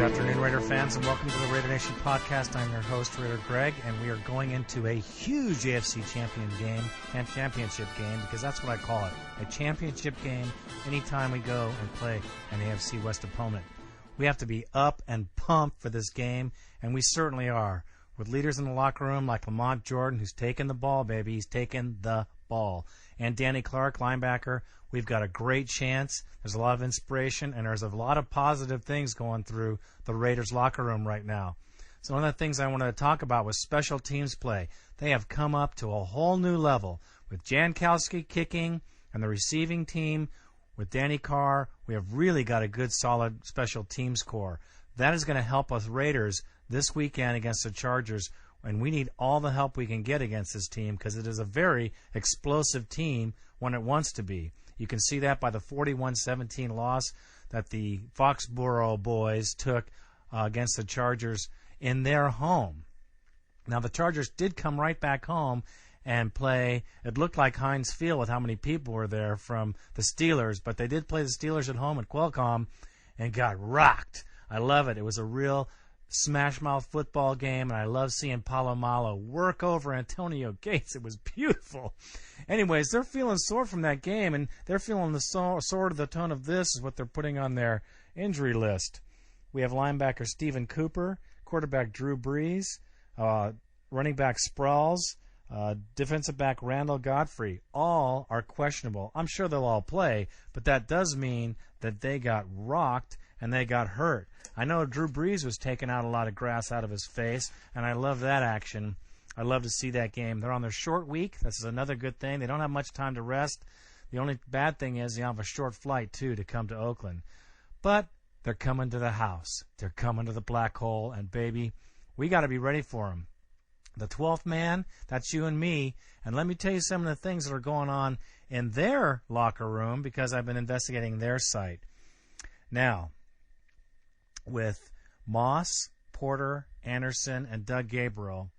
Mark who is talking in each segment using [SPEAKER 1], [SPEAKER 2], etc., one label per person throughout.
[SPEAKER 1] afternoon, Raider fans, and welcome to the Raider Nation podcast. I'm your host, Raider Greg, and we are going into a huge AFC championship game, because that's what I call it, a championship game anytime we go and play an AFC West opponent. We have to be up and pumped for this game, and we certainly are, with leaders in the locker room like Lamont Jordan, who's taking the ball, baby. He's taking the ball. And Danny Clark, linebacker. We've got a great chance. There's a lot of inspiration, and there's a lot of positive things going through the Raiders locker room right now. So one of the things I wanted to talk about was special teams play. They have come up to a whole new level with Jankowski kicking and the receiving team. With Danny Carr, we have really got a good, solid special teams core. That is going to help us Raiders this weekend against the Chargers, and we need all the help we can get against this team because it is a very explosive team when it wants to be. You can see that by the 41-17 loss that the Foxborough boys took against the Chargers in their home. Now, the Chargers did come right back home and play. It looked like Heinz Field with how many people were there from the Steelers, but they did play the Steelers at home at Qualcomm and got rocked. I love it. It was a real smash-mouth football game, and I love seeing Palomalo work over Antonio Gates. It was beautiful. Anyways, they're feeling sore from that game, and they're feeling the sort of the tone of this is what they're putting on their injury list. We have linebacker Stephen Cooper, quarterback Drew Brees, running back Sproles, defensive back Randall Godfrey. All are questionable. I'm sure they'll all play, but that does mean that they got rocked and they got hurt. I know Drew Brees was taking out a lot of grass out of his face, and I love that action. I love to see that game. They're on their short week. This is another good thing. They don't have much time to rest. The only bad thing is they have a short flight, too, to come to Oakland. But they're coming to the house. They're coming to the black hole, and, baby, we got to be ready for them. The 12th man, that's you and me. And let me tell you some of the things that are going on in their locker room because I've been investigating their site. Now, with Moss, Porter, Anderson, and Doug Gabriel,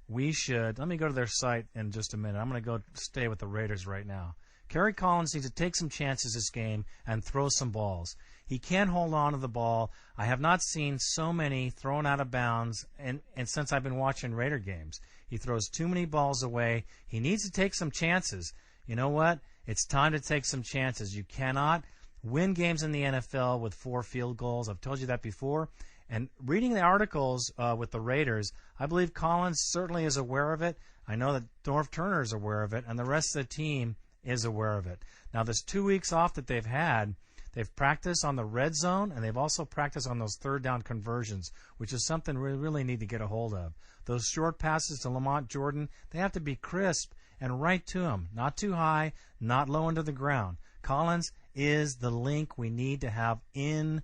[SPEAKER 1] let me go to their site in just a minute. I'm going to go stay with the Raiders right now. Kerry Collins needs to take some chances this game and throw some balls. He can't hold on to the ball. I have not seen so many thrown out of bounds and since I've been watching Raider games. He throws too many balls away. He needs to take some chances. You know what? It's time to take some chances. You cannot win games in the NFL with 4 field goals. I've told you that before. And reading the articles with the Raiders, I believe Collins certainly is aware of it. I know that Norv Turner is aware of it, and the rest of the team is aware of it. Now, this 2 weeks off that they've had, they've practiced on the red zone, and they've also practiced on those third down conversions, which is something we really need to get a hold of. Those short passes to Lamont Jordan, they have to be crisp and right to him, not too high, not low into the ground. Collins is the link we need to have in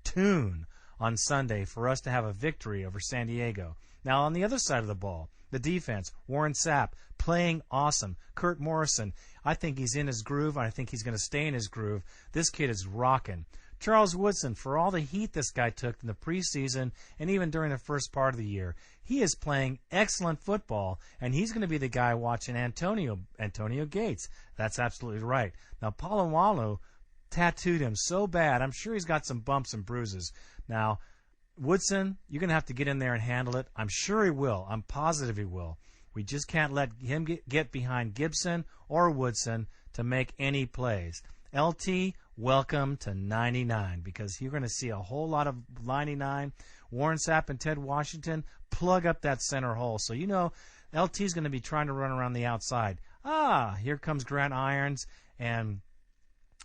[SPEAKER 1] tune on Sunday for us to have a victory over San Diego. Now, on the other side of the ball, the defense, Warren Sapp, playing awesome. Kurt Morrison, I think he's in his groove. I think he's going to stay in his groove. This kid is rocking. Charles Woodson, for all the heat this guy took in the preseason and even during the first part of the year, he is playing excellent football, and he's going to be the guy watching Antonio Gates. That's absolutely right. Now, Palomalo tattooed him so bad. I'm sure he's got some bumps and bruises. Now, Woodson, you're going to have to get in there and handle it. I'm sure he will. I'm positive he will. We just can't let him get behind Gibson or Woodson to make any plays. LT, welcome to 99 because you're going to see a whole lot of 99. Warren Sapp and Ted Washington plug up that center hole. So you know LT's going to be trying to run around the outside. Here comes Grant Irons and,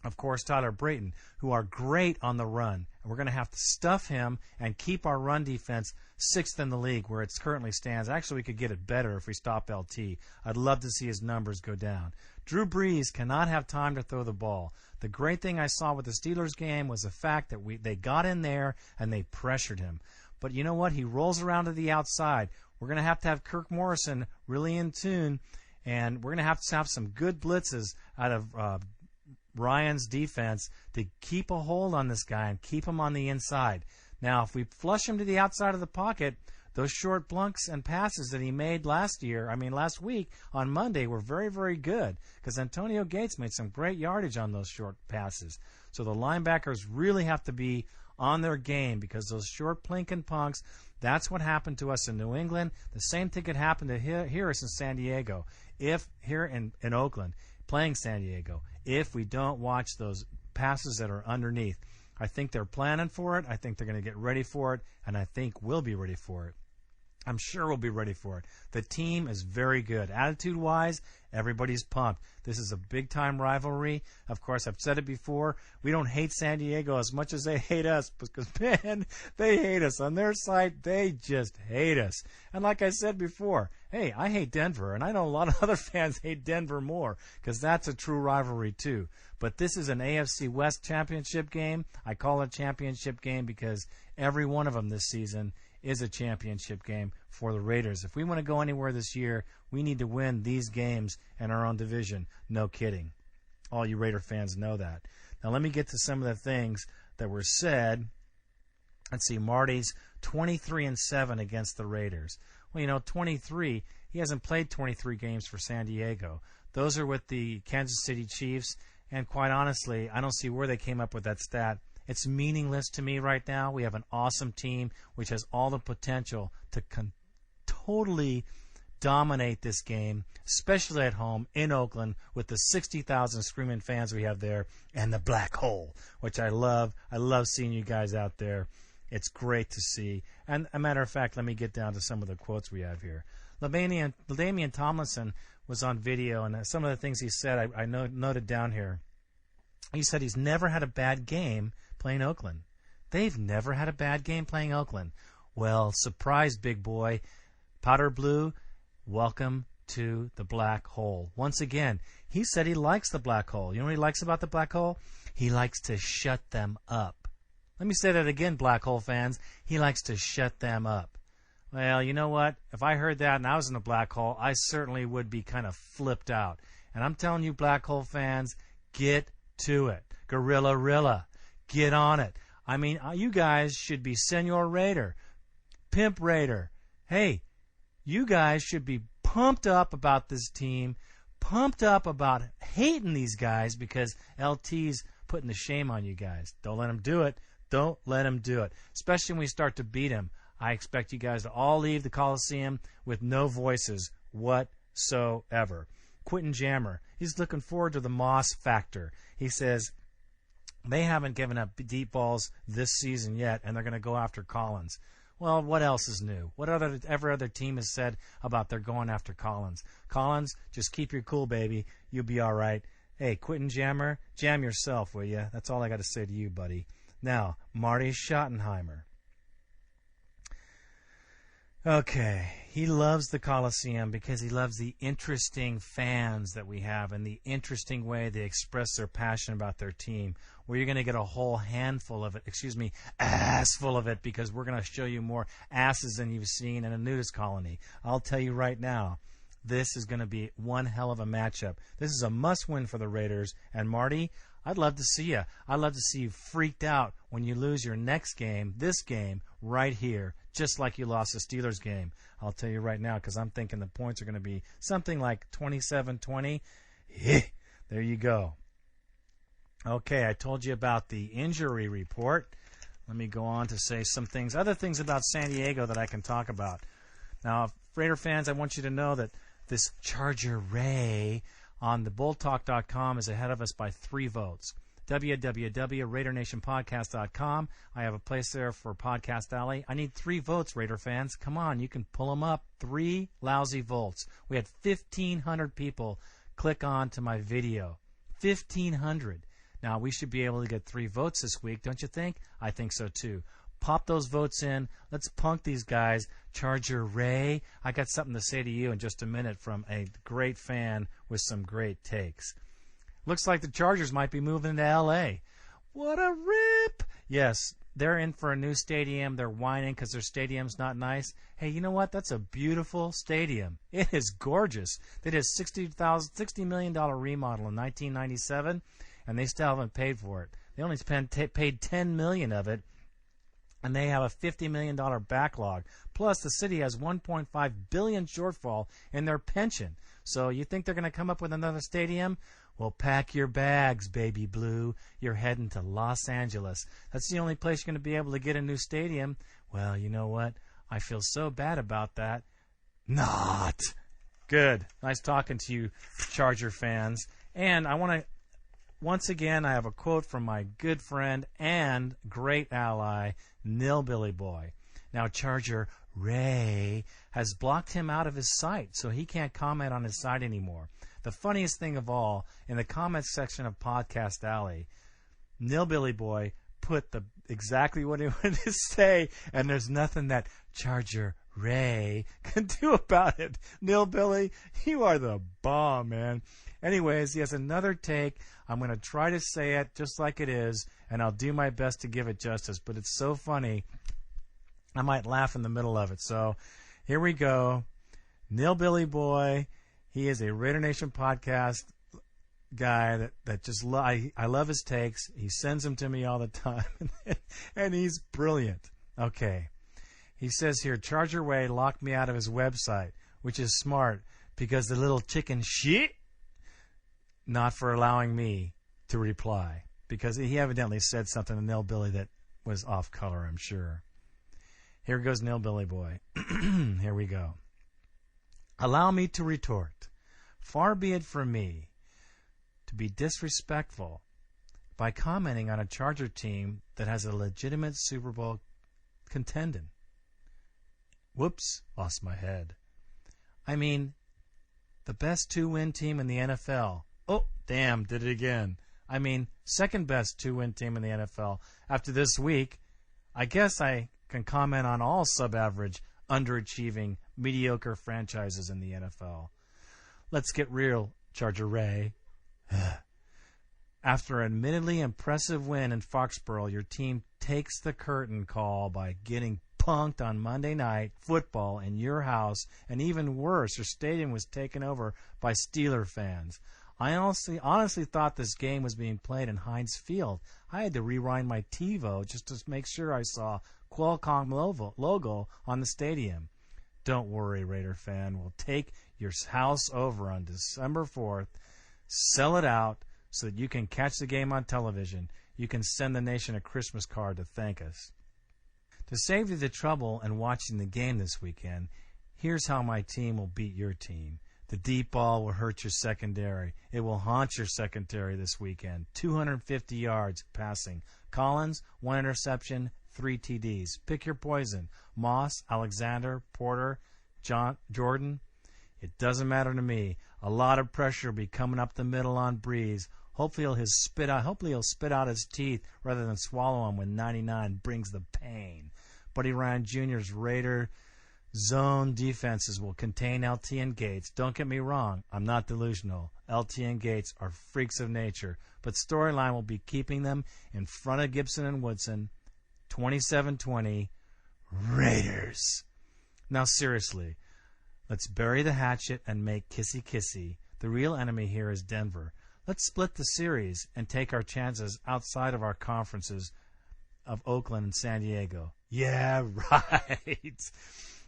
[SPEAKER 1] of course, Tyler Brayton, who are great on the run. And we're going to have to stuff him and keep our run defense 6th in the league where it currently stands. Actually, we could get it better if we stop LT. I'd love to see his numbers go down. Drew Brees cannot have time to throw the ball. The great thing I saw with the Steelers game was the fact that they got in there and they pressured him. But you know what? He rolls around to the outside. We're going to have Kirk Morrison really in tune, and we're going to have some good blitzes out of Ryan's defense to keep a hold on this guy and keep him on the inside. Now, if we flush him to the outside of the pocket, Those short blunks and passes that he made last week on Monday were very, very good because Antonio Gates made some great yardage on those short passes. So the linebackers really have to be on their game because those short plink and punks, that's what happened to us in New England. The same thing could happen to hear us in San Diego, if here in Oakland, playing San Diego, if we don't watch those passes that are underneath. I think they're planning for it. I think they're going to get ready for it, and I think we'll be ready for it. I'm sure we'll be ready for it. The team is very good. Attitude-wise, everybody's pumped. This is a big-time rivalry. Of course, I've said it before. We don't hate San Diego as much as they hate us because, man, they hate us. On their side, they just hate us. And like I said before, hey, I hate Denver, and I know a lot of other fans hate Denver more because that's a true rivalry too. But this is an AFC West championship game. I call it championship game because every one of them this season is a championship game for the Raiders. If we want to go anywhere this year, we need to win these games in our own division. No kidding. All you Raider fans know that. Now let me get to some of the things that were said. Let's see, Marty's 23-7 against the Raiders. Well, 23, he hasn't played 23 games for San Diego. Those are with the Kansas City Chiefs, and quite honestly, I don't see where they came up with that stat. It's meaningless to me right now. We have an awesome team which has all the potential to totally dominate this game, especially at home in Oakland with the 60,000 screaming fans we have there and the black hole, which I love. I love seeing you guys out there. It's great to see. And a matter of fact, let me get down to some of the quotes we have here. LaDainian Tomlinson was on video, and some of the things he said I noted down here. He said he's never had a bad game playing Oakland. They've never had a bad game playing Oakland. Well, surprise, big boy. Powder Blue, welcome to the black hole. Once again, he said he likes the black hole. You know what he likes about the black hole? He likes to shut them up. Let me say that again, black hole fans. He likes to shut them up. Well, you know what? If I heard that and I was in the black hole, I certainly would be kind of flipped out. And I'm telling you, black hole fans, get to it. Gorilla-rilla. Get on it. I mean, you guys should be Senor Raider, Pimp Raider. Hey, you guys should be pumped up about this team, pumped up about hating these guys because LT's putting the shame on you guys. Don't let him do it. Don't let him do it. Especially when we start to beat him. I expect you guys to all leave the Coliseum with no voices whatsoever. Quentin Jammer, he's looking forward to the Moss factor. He says they haven't given up deep balls this season yet, and they're going to go after Collins. Well, what else is new? What every other team has said about they're going after Collins? Collins, just keep your cool, baby. You'll be all right. Hey, Quentin Jammer, jam yourself, will you? That's all I got to say to you, buddy. Now, Marty Schottenheimer. Okay, he loves the Coliseum because he loves the interesting fans that we have and the interesting way they express their passion about their team. Where you're going to get a whole handful of it, ass full of it, because we're going to show you more asses than you've seen in a nudist colony. I'll tell you right now, this is going to be one hell of a matchup. This is a must-win for the Raiders. And Marty, I'd love to see you. I'd love to see you freaked out when you lose your next game, this game, right here, just like you lost the Steelers game. I'll tell you right now, because I'm thinking the points are going to be something like 27-20. Yeah, there you go. Okay, I told you about the injury report. Let me go on to say some things, other things about San Diego that I can talk about. Now, Raider fans, I want you to know that this Charger Ray on the bulltalk.com is ahead of us by 3 votes. www.RaiderNationPodcast.com. I have a place there for Podcast Alley. I need 3 votes, Raider fans. Come on, you can pull them up. 3 lousy votes. We had 1,500 people click on to my video. 1,500. Now, we should be able to get 3 votes this week, don't you think? I think so, too. Pop those votes in. Let's punk these guys. Charger Ray, I got something to say to you in just a minute from a great fan with some great takes. Looks like the Chargers might be moving to L.A. What a rip! Yes, they're in for a new stadium. They're whining because their stadium's not nice. Hey, you know what? That's a beautiful stadium. It is gorgeous. They did a $60 million remodel in 1997, and they still haven't paid for it. They only paid $10 million of it and they have a $50 million backlog. Plus, the city has $1.5 billion shortfall in their pension. So you think they're going to come up with another stadium? Well, pack your bags, baby blue. You're heading to Los Angeles. That's the only place you're going to be able to get a new stadium. Well, you know what? I feel so bad about that. Not. Good. Nice talking to you, Charger fans. And I want to, once again, I have a quote from my good friend and great ally, Nilbilly Boy. Now, Charger Ray has blocked him out of his site, so he can't comment on his site anymore. The funniest thing of all, in the comments section of Podcast Alley, Nilbilly Boy put exactly what he wanted to say, and there's nothing that Charger Ray can do about it. Nilbilly, you are the bomb, man. Anyways, he has another take. I'm going to try to say it just like it is, and I'll do my best to give it justice, but it's so funny, I might laugh in the middle of it. So here we go. Nilbilly Boy, he is a Raider Nation podcast guy that just I love his takes. He sends them to me all the time, and he's brilliant. Okay. He says here, Charger Ray locked me out of his website, which is smart because the little chicken shit, not for allowing me to reply, because he evidently said something to Nilbilly that was off color, I'm sure. Here goes Nilbilly Boy. Here we go. Allow me to retort. Far be it from me to be disrespectful by commenting on a Charger team that has a legitimate Super Bowl contendant. Whoops, lost my head. I mean, the best 2-win team in the NFL. Oh, damn, did it again. I mean, second best 2-win team in the NFL. After this week, I guess I can comment on all sub-average, underachieving, mediocre franchises in the NFL. Let's get real, Charger Ray. After an admittedly impressive win in Foxborough, your team takes the curtain call by getting punked on Monday Night Football in your house, and even worse, your stadium was taken over by Steeler fans. I honestly thought this game was being played in Heinz Field. I had to rewind my TiVo just to make sure I saw Qualcomm logo on the stadium. Don't worry, Raider fan. We'll take your house over on December 4th, sell it out so that you can catch the game on television. You can send the nation a Christmas card to thank us. To save you the trouble in watching the game this weekend, here's how my team will beat your team. The deep ball will hurt your secondary. It will haunt your secondary this weekend. 250 yards passing. Collins, 1 interception, 3 TDs. Pick your poison. Moss, Alexander, Porter, Jordan. It doesn't matter to me. A lot of pressure will be coming up the middle on Breeze. Hopefully he'll spit out his teeth rather than swallow them when 99 brings the pain. Buddy Ryan Jr.'s Raider zone defenses will contain LT and Gates. Don't get me wrong, I'm not delusional. LT and Gates are freaks of nature, but storyline will be keeping them in front of Gibson and Woodson. 27-20, Raiders. Now seriously, let's bury the hatchet and make kissy-kissy. The real enemy here is Denver. Let's split the series and take our chances outside of our conferences of Oakland and San Diego. Yeah, right.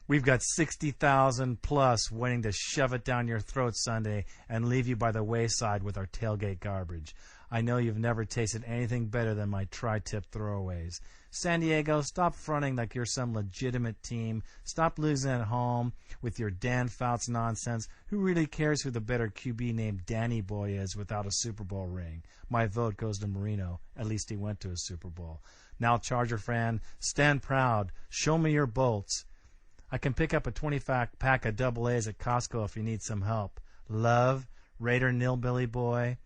[SPEAKER 1] We've got 60,000 plus waiting to shove it down your throat Sunday and leave you by the wayside with our tailgate garbage. I know you've never tasted anything better than my tri-tip throwaways. San Diego, stop fronting like you're some legitimate team. Stop losing at home with your Dan Fouts nonsense. Who really cares who the better QB named Danny Boy is without a Super Bowl ring? My vote goes to Marino. At least he went to a Super Bowl. Now, Charger fan, stand proud. Show me your bolts. I can pick up a 20-pack of double A's at Costco if you need some help. Love, Raider Nilbilly Boy,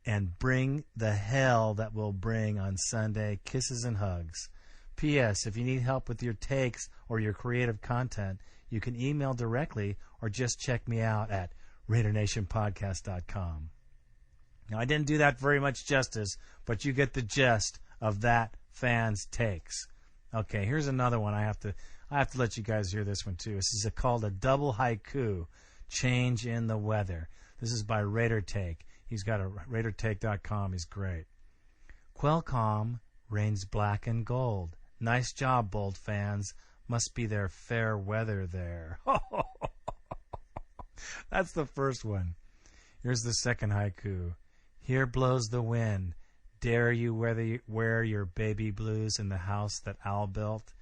[SPEAKER 1] and bring the hell that we'll bring on Sunday. Kisses and hugs. P.S. If you need help with your takes or your creative content, you can email directly or just check me out at RaiderNationPodcast.com. Now, I didn't do that very much justice, but you get the gist of that fan's takes. Okay, here's another one. I have to let you guys hear this one too. This is called a double haiku, Change in the Weather. This is by Raider Take. He's got a RaiderTake.com. He's great. Qualcomm reigns black and gold. Nice job, Bold fans. Must be their fair weather there. That's the first one. Here's the second haiku. Here blows the wind. Dare you wear your baby blues in the house that Owl built?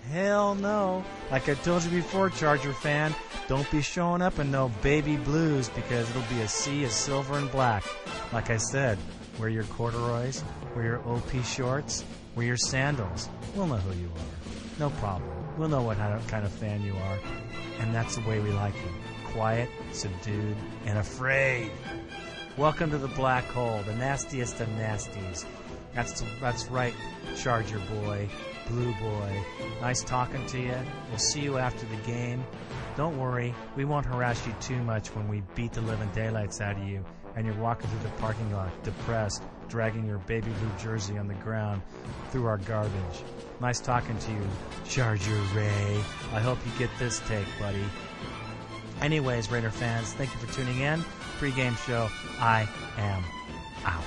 [SPEAKER 1] Hell no. Like I told you before, Charger fan, don't be showing up in no baby blues because it'll be a sea of silver and black. Like I said, wear your corduroys, wear your OP shorts, wear your sandals. We'll know who you are. No problem. We'll know what kind of fan you are. And that's the way we like you. Quiet, subdued, and afraid. Welcome to the black hole, the nastiest of nasties. That's right, Charger boy, Blue boy. Nice talking to you. We'll see you after the game. Don't worry, we won't harass you too much when we beat the living daylights out of you and you're walking through the parking lot, depressed, dragging your baby blue jersey on the ground through our garbage. Nice talking to you, Charger Ray. I hope you get this take, buddy. Anyways, Raider fans, thank you for tuning in. Pre-game show, I am out.